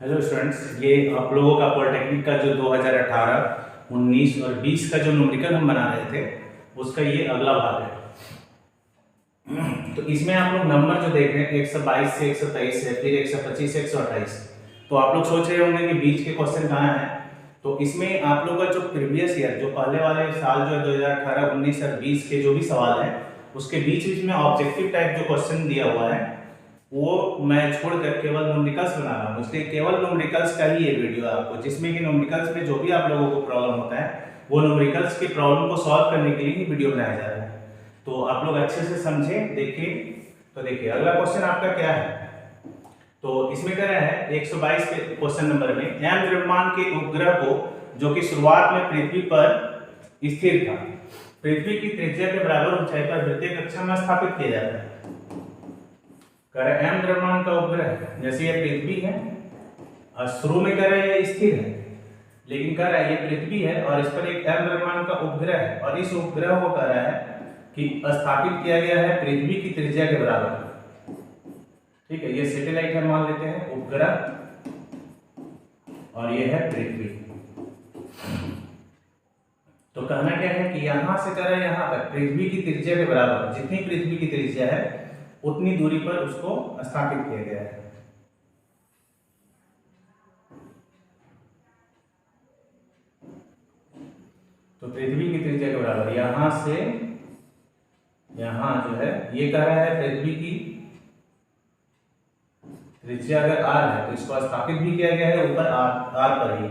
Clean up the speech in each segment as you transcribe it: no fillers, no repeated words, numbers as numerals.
Hello students, ये आप लोगों का पॉलिटेक्निक का जो 2018, 19 और 20 का जो न्यूमेरिकल हम बना रहे थे उसका ये अगला भाग है। तो इसमें आप लोग नंबर जो देख रहे हैं 122 से 123 है, फिर 125 से 128। तो आप लोग सोच रहे होंगे कि बीच के क्वेश्चन कहाँ हैं। तो इसमें आप लोग का जो प्रीवियस ईयर, जो पहले वाले साल जो है 2018, 19 और 20 के जो भी सवाल है उसके बीच बीच में ऑब्जेक्टिव टाइप जो क्वेश्चन दिया हुआ है वो मैं छोड़कर केवल न्यूमेरिकल्स बना रहा हूँ। इसलिए केवल न्यूमेरिकल्स का ही ये वीडियो है आपको, जिसमें कि न्यूमेरिकल्स में जो भी आप लोगों को प्रॉब्लम होता है वो न्यूमेरिकल्स की प्रॉब्लम को सॉल्व करने के लिए ही वीडियो बनाया जा रहा है। तो आप लोग अच्छे से समझें, देखिए। तो देखिए अगला क्वेश्चन आपका क्या है। तो इसमें क्या है 122 के क्वेश्चन नंबर में, एम द्रव्यमान के उपग्रह को जो कि शुरुआत में पृथ्वी पर स्थिर था, पृथ्वी की त्रिज्या के बराबर ऊंचाई पर वृत्तीय कक्षा में स्थापित किया जाता है। कह रहा है एम द्रव्यमान का उपग्रह, जैसे ये पृथ्वी है और शुरू में कह रहा है ये स्थिर है, लेकिन कह रहा है ये पृथ्वी है और इस पर एक एम द्रव्यमान का उपग्रह है और इस उपग्रह को कह रहा है कि स्थापित किया गया है पृथ्वी की त्रिज्या के बराबर। ठीक है, ये सैटेलाइट है मान लेते हैं, उपग्रह, और ये है पृथ्वी। तो कहना क्या है कि यहां से कह रहा है यहां तक पृथ्वी की त्रिज्या के बराबर, जितनी पृथ्वी की त्रिज्या है उतनी दूरी पर उसको स्थापित किया गया है। तो पृथ्वी की त्रिज्या के बराबर यहां से यहां जो है ये कह रहा है पृथ्वी की त्रिज्या अगर r है तो इसको स्थापित भी किया गया है ऊपर r पर ही,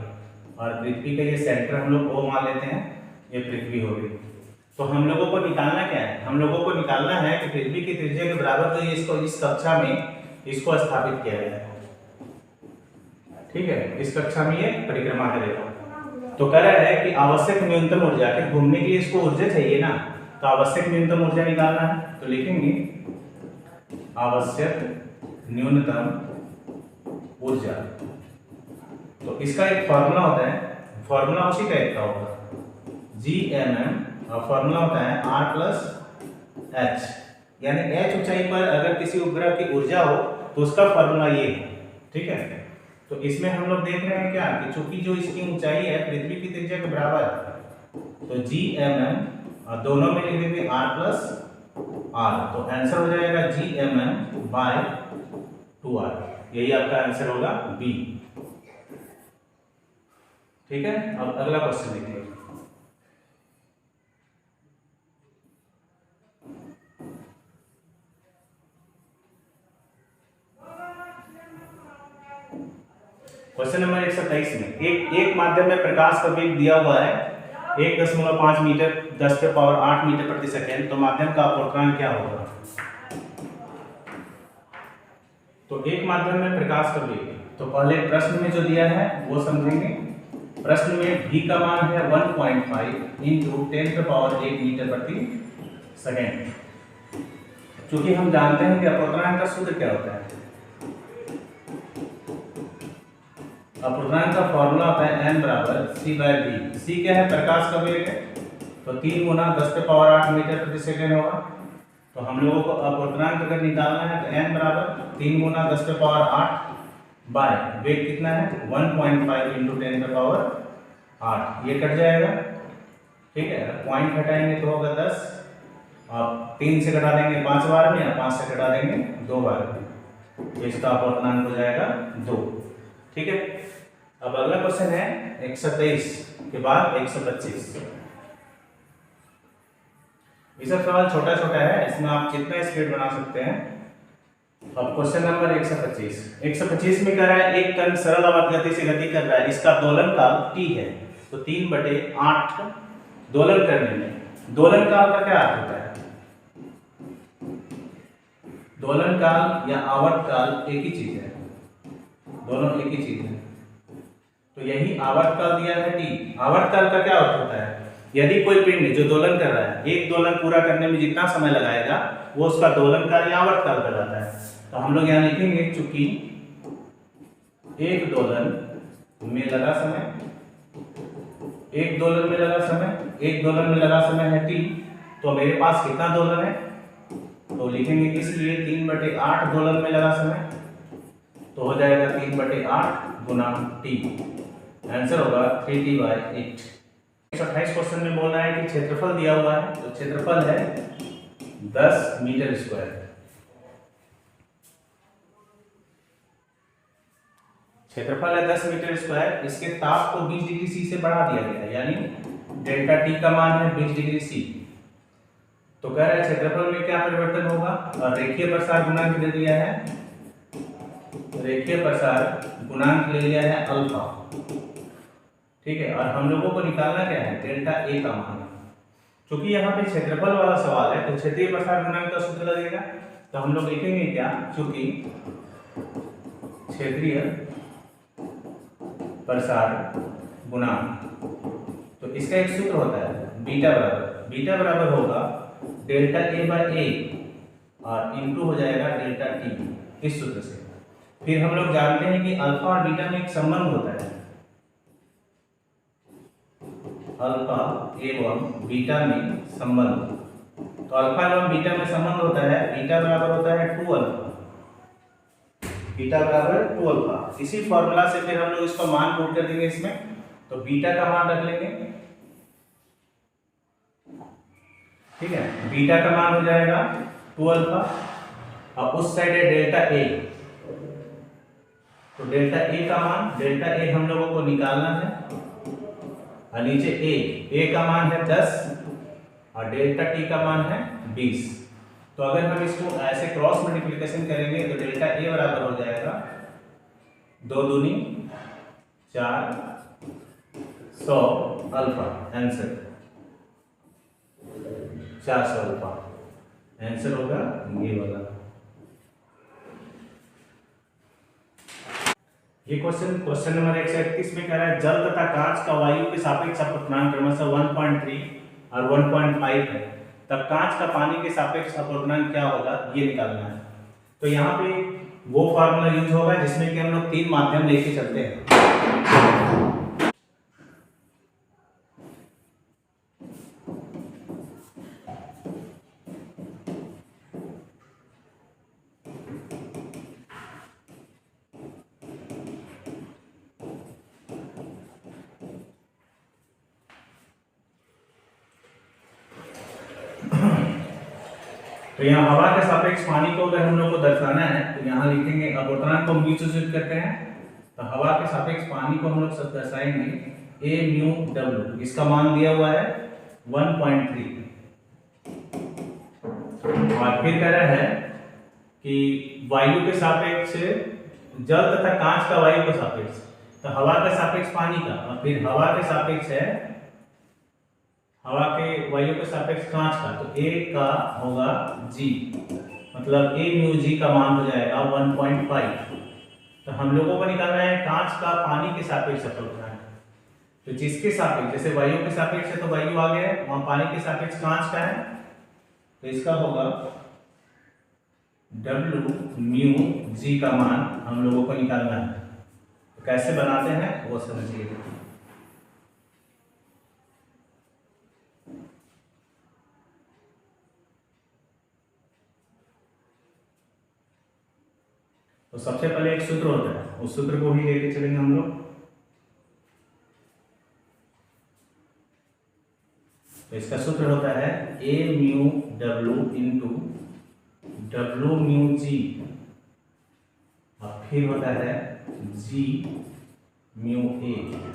और पृथ्वी का ये सेंटर हम लोग O मान लेते हैं, ये पृथ्वी हो गई। तो हम लोगों को निकालना क्या है, हम लोगों को निकालना है कि पृथ्वी की त्रिज्या के बराबर तो ये इसको इस कक्षा में इसको स्थापित किया गया है। ठीक है, इस कक्षा में ये परिक्रमा करेगा। तो कह रहा है कि आवश्यक न्यूनतम ऊर्जा, के घूमने के लिए इसको ऊर्जा चाहिए ना, तो आवश्यक न्यूनतम ऊर्जा निकालना है। तो लिखेंगे आवश्यक न्यूनतम ऊर्जा। तो इसका एक फॉर्मूला होता है, फॉर्मूला उसी टाइप का होगा, Gmm, और फॉर्मूला होता है R+H, यानी H ऊंचाई पर अगर किसी उपग्रह की ऊर्जा हो तो उसका फॉर्मूला ये है। ठीक है, तो इसमें हम लोग देख रहे हैं क्या कि चूंकि जो इसकी ऊंचाई है पृथ्वी की त्रिज्या के बराबर, तो Gmm और दोनों में लिख देंगे R+R, तो आंसर हो जाएगा Gmm/2R। यही आपका आंसर होगा बी। ठीक है, अब अगला क्वेश्चन देखिए। क्वेश्चन नंबर 123 में एक माध्यम में प्रकाश का वेग दिया हुआ है 1.5 मीटर 10⁸ मीटर प्रति सेकेंड, तो माध्यम का अपवर्तनांक क्या होगा। तो एक माध्यम में प्रकाश का वेग, तो पहले प्रश्न में जो दिया है वो समझेंगे। प्रश्न में v का मान है 1.5 × 10⁸ मीटर प्रति सेकेंड। क्योंकि हम जानते हैं कि अपवर्तनांक का सूत्र क्या होता है, अपवर्तनांक का फॉर्मूला होता है n = c/v। c क्या है, प्रकाश का वेग है, तो 3 × 10⁸ मीटर प्रति सेकेंड होगा। तो हम लोगों को अपवर्तनांक अगर निकालना है तो n = 3 × 10⁸ बाय वेग कितना है 1.5 × 10⁸, ये कट जाएगा। ठीक है, पॉइंट हटाएंगे तो होगा 10, और 3 से घटा देंगे 5 बार में, या 5 से घटा देंगे 2 बार में, तो इसका अपवर्तनांक हो जाएगा 2। ठीक है, अब अगला क्वेश्चन है 123 के बाद 125। ये सब सवाल छोटा छोटा है, इसमें आप जितना स्पीड बना सकते हैं। अब क्वेश्चन नंबर 125 में कह रहा है एक कण सरल आवर्त गति से गति कर रहा है, इसका दोलन काल t है, तो 3/8 दोलन करने में। दोलन काल का क्या अर्थ होता है, दोलन काल या आवर्त काल एक ही चीज है, दोनों एक ही चीज है। तो यही आवर्त काल दिया है t। आवर्त काल का क्या अर्थ होता है, यदि कोई पिंड जो दोलन कर रहा है, एक दोलन पूरा करने में जितना समय लगाएगा वो उसका दोलन काल या आवर्त काल कहलाता है। तो हम लोग यहाँ लिखेंगे चूंकि एक दोलन में लगा समय, एक दोलन में लगा समय, एक दोलन में लगा समय है t, तो मेरे पास कितना दोलन है, तो लिखेंगे इसलिए 3/8 दोलन में लगा समय, तो हो जाएगा 3/8 गुना टी, आंसर होगा 3t/8। 128 क्वेश्चन में बोल रहा है कि क्षेत्रफल दिया हुआ है, तो क्षेत्रफल है 10 मीटर स्क्वायर। क्षेत्रफल है 10 मीटर स्क्वायर। इसके ताप को 20 डिग्री सी से बढ़ा दिया गया है, यानी डेल्टा टी का मान है 20 डिग्री सी। तो कह रहा है क्षेत्रफल में क्या परिवर्तन होगा, और रेखीय प्रसार गुणांक दे दिया है, रेखीय प्रसार गुणांक ले लिया है अल्फा, ठीक है। और हम लोगों को निकालना क्या है, डेल्टा ए का मान। क्योंकि यहाँ पे क्षेत्रफल वाला सवाल है तो क्षेत्रीय प्रसार गुणांक का सूत्र लगेगा, तो हम लोग लिखेंगे क्या, क्योंकि क्षेत्रीय प्रसार गुणांक, तो इसका एक सूत्र होता है बीटा बराबर होगा डेल्टा ए/ए और इनटू हो जाएगा डेल्टा टी, इस सूत्र से। फिर हम लोग जानते हैं कि अल्फा और बीटा में एक संबंध होता है, अल्फा एवं बीटा में संबंध। तो अल्फा एवं बीटा में संबंध होता है, बीटा बराबर होता है 2 अल्फा, बीटा बराबर 2 अल्फा। इसी फॉर्मूला से फिर हम लोग इसका मान पुट कर देंगे इसमें, तो बीटा का मान रख लेंगे, ठीक है। बीटा का मान हो जाएगा 2 अल्फा, और उस साइड है डेल्टा ए, तो डेल्टा ए का मान, डेल्टा ए हम लोगों को निकालना है, और नीचे ए का मान है 10 और डेल्टा टी का मान है 20। तो अगर हम इसको ऐसे क्रॉस मल्टीप्लिकेशन करेंगे तो डेल्टा ए बराबर हो जाएगा 2 दूनी 4 100 अल्फा, आंसर 400 अल्फा, आंसर होगा ये वाला। ये क्वेश्चन नंबर 131 में कह रहा है जल तथा कांच का वायु के सापेक्ष अपवर्तनांक क्रमशः 1.3 और 1.5 है, तब कांच का पानी के सापेक्ष अपवर्तनांक क्या होगा, ये निकालना है। तो यहाँ पे वो फार्मूला यूज होगा जिसमें कि हम लोग 3 माध्यम लेके चलते हैं। तो यहाँ हवा के सापेक्ष पानी को अगर हम लोग को दर्शाना है तो यहाँ लिखेंगे, अपवर्तनांक को म्यू से सूचित करते हैं, तो हवा के सापेक्ष पानी को हम लोग सब दर्शाएंगे ए म्यू डब्ल्यू, इसका मान दिया हुआ है 1.3। और फिर कह रहा है कि वायु के सापेक्ष जल तथा कांच का वायु के सापेक्ष, तो हवा का सापेक्ष पानी का, और फिर हवा के सापेक्ष है, हवा के वायु के सापेक्ष कांच का, तो ए का होगा जी, मतलब ए म्यू जी का मान हो जाएगा 1.5। तो हम लोगों को निकालना है कांच का पानी के सापेक्ष अपवर्तनांक, तो जिसके सापेक्ष, जैसे वायु के सापेक्ष है तो वायु आ गया, वहां पानी के सापेक्ष कांच का है, तो इसका होगा W म्यू जी का मान हम लोगों को निकालना है। तो कैसे बनाते हैं वो समझिए। तो सबसे पहले एक सूत्र होता है, उस सूत्र को ही लेके चलेंगे हम लोग। तो इसका सूत्र होता है A mu W into W mu G, और फिर होता है जी म्यू ए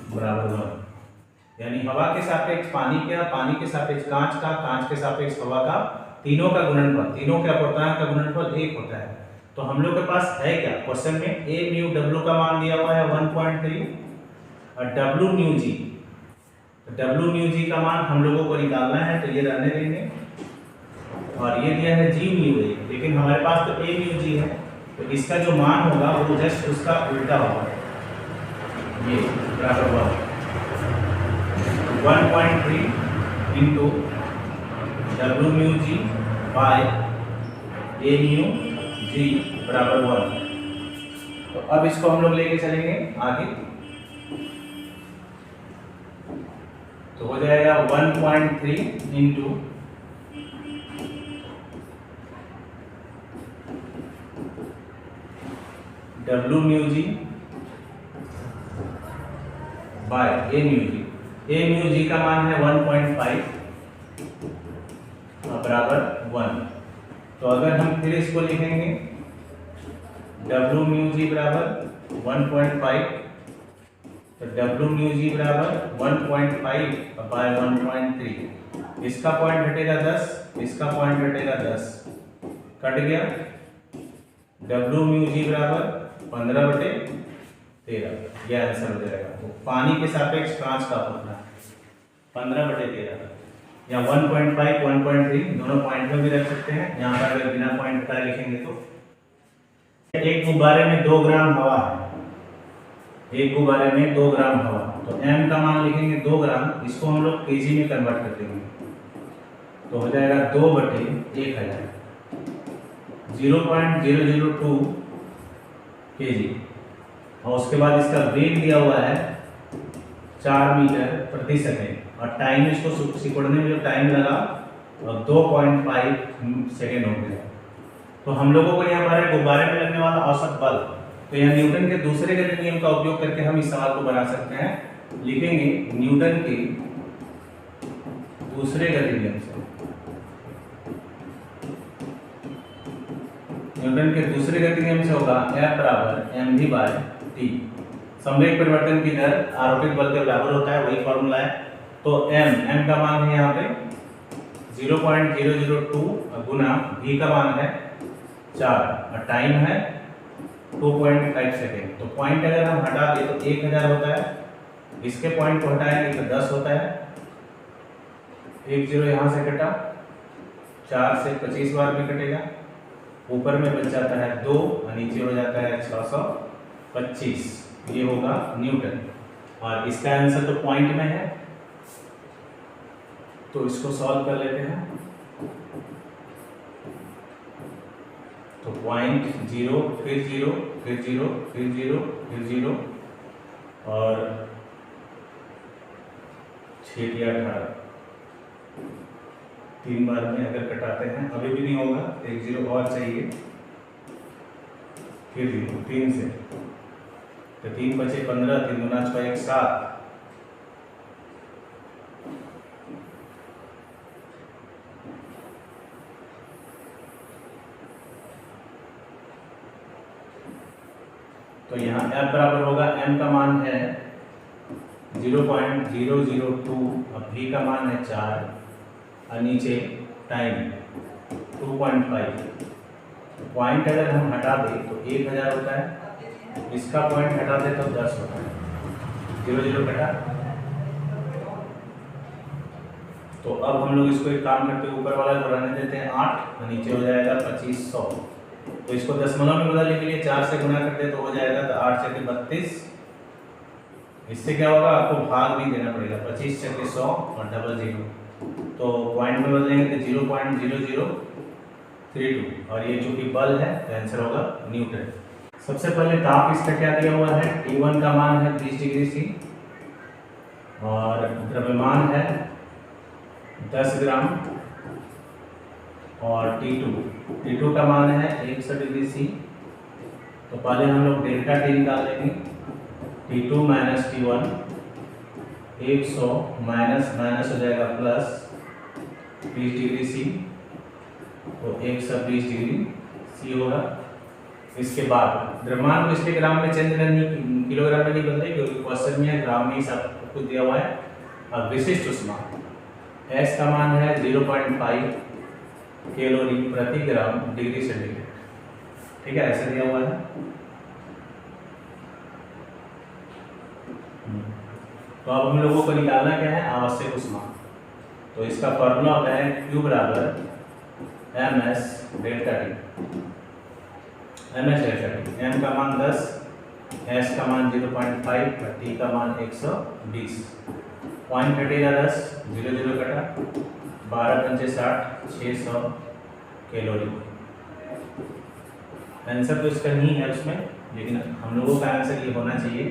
बराबर 1। यानी हवा के सापेक्ष पानी का, पानी के सापेक्ष कांच का, कांच के सापेक्ष हवा का, तीनों का गुणनफल, तीनों के अपवर्तनांक का गुणनफल 1 होता है। तो हम लोग के पास है क्या क्वेश्चन में, ए म्यू डब्ल्यू का मान दिया हुआ है 1.3 और डब्ल्यू म्यू जी, तो डब्ल्यू म्यू जी का मान हम लोगों को निकालना है, तो ये रहने देंगे, और ये दिया है जी म्यू ए, लेकिन हमारे पास तो ए म्यू जी है, तो इसका जो मान होगा वो जस्ट उसका उल्टा होगा, ये बराबर 1.3 इंटू डब्ल्यू म्यू जी बाय ए म्यू जी बराबर 1। तो अब इसको हम लोग लेके चलेंगे आगे, तो हो जाएगा 1.3 इंटू डब्ल्यू म्यू जी बाय ए म्यू जी। ए म्यू जी का मान है 1.5 बराबर 1। तो अगर हम फिर इसको लिखेंगे डब्ल्यू म्यू जी बराबर 1.5, तो डब्ल्यू म्यू जी बराबर 1.5 बाय 1.3। इसका पॉइंट हटेगा 10, इसका पॉइंट हटेगा 10, कट गया। डब्ल्यू म्यू जी बराबर 15/13, यह आंसर हो जाएगा। तो पानी के सापेक्ष कांच का फूटना 15/13 या 1.5 1.3 दोनों पॉइंट में भी रख सकते हैं। यहाँ पर अगर बिना पॉइंट का लिखेंगे तो एक गुब्बारे में 2 ग्राम हवा है, एक गुब्बारे में 2 ग्राम हवा, तो m का मान लिखेंगे 2 ग्राम, इसको हम लोग केजी में कन्वर्ट कर देंगे तो हो जाएगा 2/1000, 0.002 kg। और उसके बाद इसका वेग दिया हुआ है 4 मीटर प्रति सेकेंड, और टाइम इसको सिकुड़ने में जो टाइम लगा 2.5 सेकेंड हो गया। तो हम लोगों को यहाँ पर गुब्बारे में लगने वाला औसत बल, तो यहाँ न्यूटन के दूसरे गति नियम का उपयोग करके हम इस सवाल को बना सकते हैं। लिखेंगे न्यूटन के दूसरे गति नियम से, न्यूटन के दूसरे गति नियम से होगा F बराबर mv बाय t। संवेग परिवर्तन की दर आरोपित बल के बराबर होता है, वही फॉर्मूला है। तो m का मान है यहाँ पे 0.002 गुना v का मान है 4 और टाइम है 2.5 सेकेंड। तो पॉइंट अगर हम हटा दें तो 1000 होता है, इसके पॉइंट को हटाएंगे तो 10 होता है, 1 0 यहाँ से कटा, 4 से 25 बार भी कटेगा, ऊपर में बच जाता है 2 और नीचे हो जाता है 625। ये होगा न्यूटन, और इसका आंसर तो पॉइंट में है, तो इसको सॉल्व कर लेते हैं। तो पॉइंट 0 फिर 0 फिर 0 फिर 0 फिर 0 और 6 या 18, 3 बार में अगर कटाते हैं अभी भी नहीं होगा, 1 0 और चाहिए, फिर 0 3 से, तो 3 बचे 15, 3 गुना 6 1 7। तो यहाँ F बराबर होगा, m का मान है 0.002, अब v का मान है 4 और नीचे टाइम 2.5। पॉइंट अगर हम हटा दें तो 1000 होता है, इसका पॉइंट हटा दें तो 10 होता है, 0 0 कटा। तो अब हम लोग इसको एक काम करते हैं, ऊपर वाला को रहने देते हैं 8 और नीचे हो जाएगा 2500। तो इसको दशमलव में बदलने के लिए 4 से गुना करते तो हो जाएगा, तो 8 चौके 32। इससे क्या होगा, आपको भाग भी देना पड़ेगा, 25 चौके 100 और डबल 0, तो पॉइंट में बदलेंगे तो 0.0032, और ये जो कि बल है तो आंसर होगा न्यूटन। सबसे पहले ताप इसका क्या दिया हुआ है, T1 का मान है 30 डिग्री C और द्रव्यमान है 10 ग्राम, और T2 का मान है 100 डिग्री C। तो पहले हम लोग डेल्टा T निकाल लेंगे, T2 minus T1, 100 minus minus हो जाएगा प्लस 20 डिग्री C, तो 120 डिग्री C होगा। इसके बाद द्रव्यमान को इसके ग्राम में चेंज करनी, किलोग्राम में नहीं बदले क्योंकि क्वेश्चन में ग्राम में ही सब कुछ दिया हुआ है। अब विशिष्ट ऊष्मा S का मान है 0.5 कैलोरी प्रति ग्राम डिग्री सेंटीग्रेड, ठीक है, ऐसा दिया हुआ है। तो अब हम लोगों को निकालना क्या है, आवश्यक ऊष्मा। तो इसका फॉर्मूला होता है Q बराबर ms delta T, ms delta T। m का मान 10, s का मान 0.5 और t का मान 120। पॉइंट हटेगा 10, 0 0 कटा, 12 पंचे 60, 600 कैलोरी। आंसर तो इसका नहीं है उसमें, लेकिन हम लोगों का आंसर ये होना चाहिए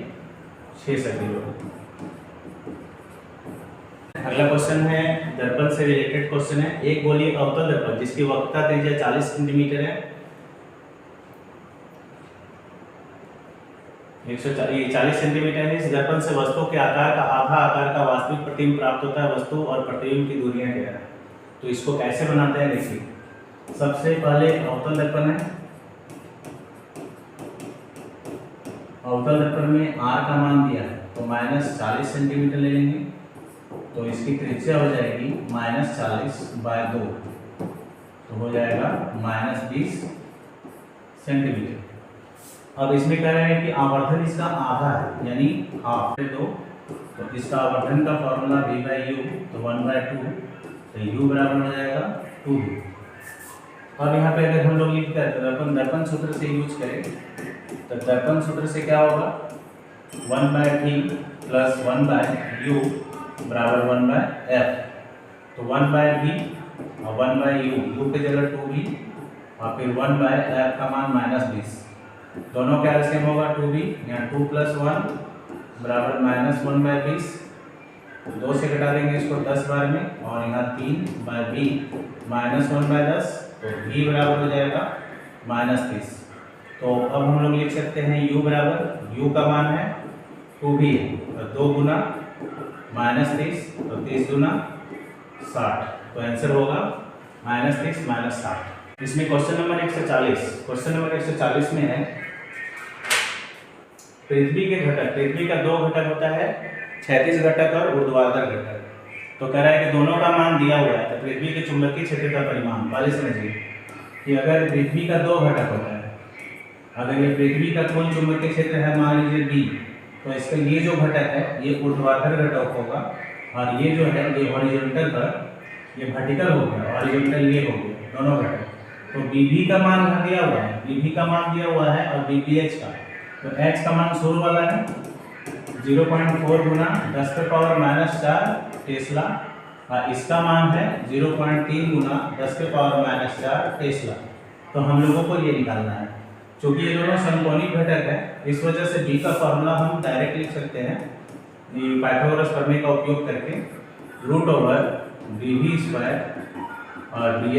600 कैलोरी। अगला क्वेश्चन है दर्पण से रिलेटेड क्वेश्चन है। एक गोलीय अवतल दर्पण जिसकी वक्रता त्रिज्या 40 सेंटीमीटर है, 140 सेंटीमीटर है। इस दर्पण से वस्तु के आकार का आधा आकार का वास्तविक प्रतिबिंब प्राप्त होता है। वस्तु और प्रतिबिंब की दूरियां क्या है, तो इसको कैसे बनाते हैं देखिए। सबसे पहले अवतल दर्पण है, अवतल दर्पण में r का मान दिया है तो -40 सेंटीमीटर ले लेंगे, तो इसकी त्रिज्या हो जाएगी -40/2, तो हो जाएगा -20 सेंटीमीटर। अब इसमें कह रहे हैं कि आवर्धन इसका आधा है यानी हाफ, तो इसका आवर्धन का फॉर्मूला v/u, तो 1/2, तो u बराबर हो जाएगा 2v। अब यहाँ पे अगर हम लोग लिखते हैं तो दर्पण सूत्र से यूज करें, तो दर्पण सूत्र से क्या होगा 1/3 + 1/u बराबर 1/f, तो 1/v और 1/u, u के जगह 2v और फिर 1/f का मान -20, दोनों का एलसीएम होगा 2v, यहाँ 2 + 1 बराबर -1/20, 2 से घटा देंगे इसको 10 बार में, और यहाँ 3/v -1/10, तो v बराबर हो जाएगा -30। तो अब हम लोग लिख सकते हैं u बराबर, u का मान है 2v है, तो 2 गुना -30, तो 30 गुना 60, तो आंसर होगा -30 - 60। इसमें क्वेश्चन नंबर 140 में है पृथ्वी के घटक। पृथ्वी का 2 घटक होता है, क्षैतिज घटक और ऊर्ध्वाधर घटक। तो कह रहा है कि दोनों का मान दिया हुआ है, तो पृथ्वी के चुंबकीय क्षेत्र का परिमाण पहले समझिए कि अगर पृथ्वी का 2 घटक होता है, अगर ये पृथ्वी का कुल चुंबकीय क्षेत्र है मान लीजिए b, तो इसका ये जो घटक है ये ऊर्ध्वाधर घटक होगा, और ये जो है ये हॉरिजॉन्टल पर, ये वर्टिकल हो गया, हॉरिजॉन्टल ये हो गया, दोनों घटक। तो bv का मान यहाँ दिया हुआ है, bv का मान दिया हुआ है, और bph का, तो h का मान शुरू वाला है 0.4 गुना 10⁻⁴ टेस्ला, और इसका मान है 0.3 गुना 10⁻⁴ टेस्ला। तो हम लोगों को ये निकालना है, क्योंकि ये दोनों समकोणिक घटक है, इस वजह से b का फॉर्मूला हम डायरेक्ट लिख सकते हैं पाइथागोरस प्रमेय का उपयोग करके, √bv² और bh²।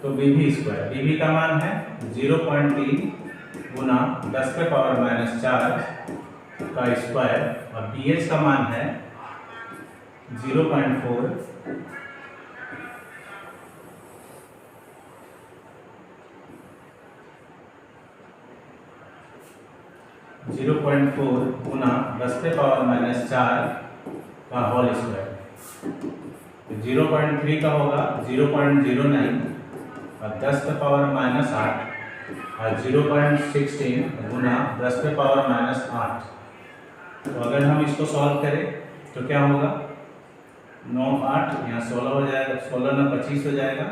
तो bv का मान है 0.3 गुना 10⁻⁴ का स्क्वायर, और bh का मान है 0.4 गुना 10⁻⁴ का होल स्क्वायर। 0.3 का होगा 0.09 और 10⁻⁸ और 0.16 गुना 10⁻⁸। तो अगर हम इसको सॉल्व करें तो क्या होगा, 9 8 यहाँ 16 हो जाएगा, 16 ना 25 हो जाएगा,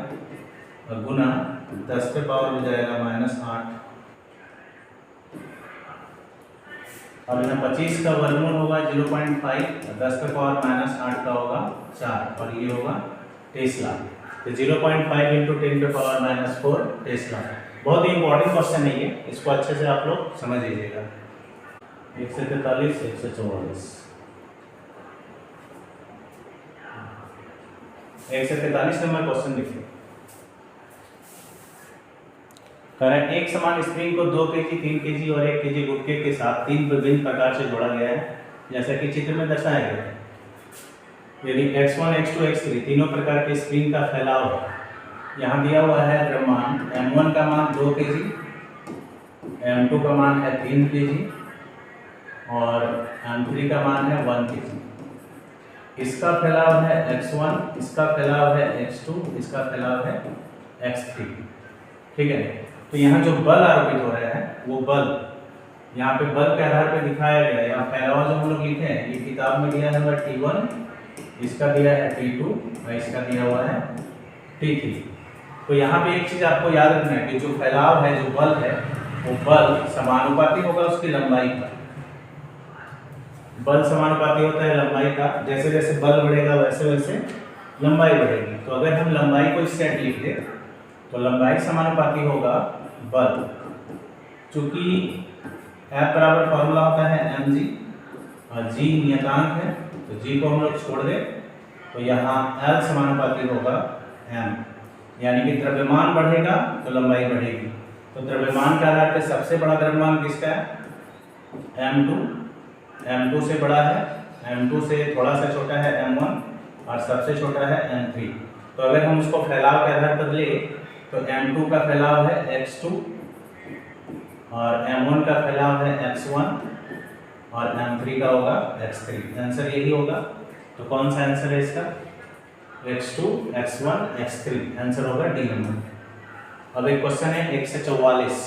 और गुना 10 के पावर हो जाएगा -8, और यहाँ 25 का वर्गमूल होगा 0.5, 10 का पावर -8 का होगा 4, और ये होगा टेस्ला। तो 0.5 × 10⁻⁴ टेस्ला। बहुत ही इंपॉर्टेंट क्वेश्चन है ये, इसको अच्छे से आप लोग समझ लीजिएगा। 143 144 143 नंबर क्वेश्चन देखिए। कारण एक समान स्प्रिंग को 2 kg, 3 kg और 1 kg गुटके के साथ 3 विभिन्न प्रकार से जोड़ा गया है, जैसा कि चित्र में दर्शाया गया है। यदि x1 x2 x3 तीनों प्रकार के स्प्रिंग का फैलाव है, यहाँ दिया हुआ है द्रव्यमान, m1 का मान 2 kg, m2 का मान है 3 kg और m3 का मान है 1 kg। इसका फैलाव है x1, इसका फैलाव है x2, इसका फैलाव है x3। ठीक है, तो यहाँ जो बल आरोपित हो रहे हैं वो बल यहाँ पे बल के आधार पे दिखाया गया है। यहाँ फैलाव जो हम लोग लिखे हैं ये किताब में दिया है T1, इसका दिया है T2 और इसका दिया हुआ है T3। तो यहाँ पे एक चीज आपको याद रखना है कि जो फैलाव है, जो बल है, वो बल समानुपाती होगा उसकी लंबाई का। बल समानुपाती होता है लंबाई का, जैसे जैसे बल बढ़ेगा वैसे वैसे लंबाई बढ़ेगी। तो अगर हम लंबाई को इस सेट लिख दें तो लंबाई समानुपाती होगा बल, चूंकि F बराबर फॉर्मूला होता है mg और g नियतांक है, तो g को हम लोग छोड़ दें तो यहाँ L समानुपाती होगा m, यानी कि द्रव्यमान बढ़ेगा तो लंबाई बढ़ेगी। तो द्रव्यमान के आधार पे सबसे बड़ा द्रव्यमान किसका है? m2, m2 से बड़ा है, m2 से थोड़ा सा छोटा है m1 और सबसे छोटा है m3। तो अगर हम उसको फैलाव के आधार पर ले तो m2 का फैलाव है x2 और m1 का फैलाव है x1 और m3 का होगा x3। आंसर यही होगा। तो कौन सा आंसर है इसका? x2, x1, x3। आंसर होगा डी नंबर। अब एक क्वेश्चन है 1 से 44।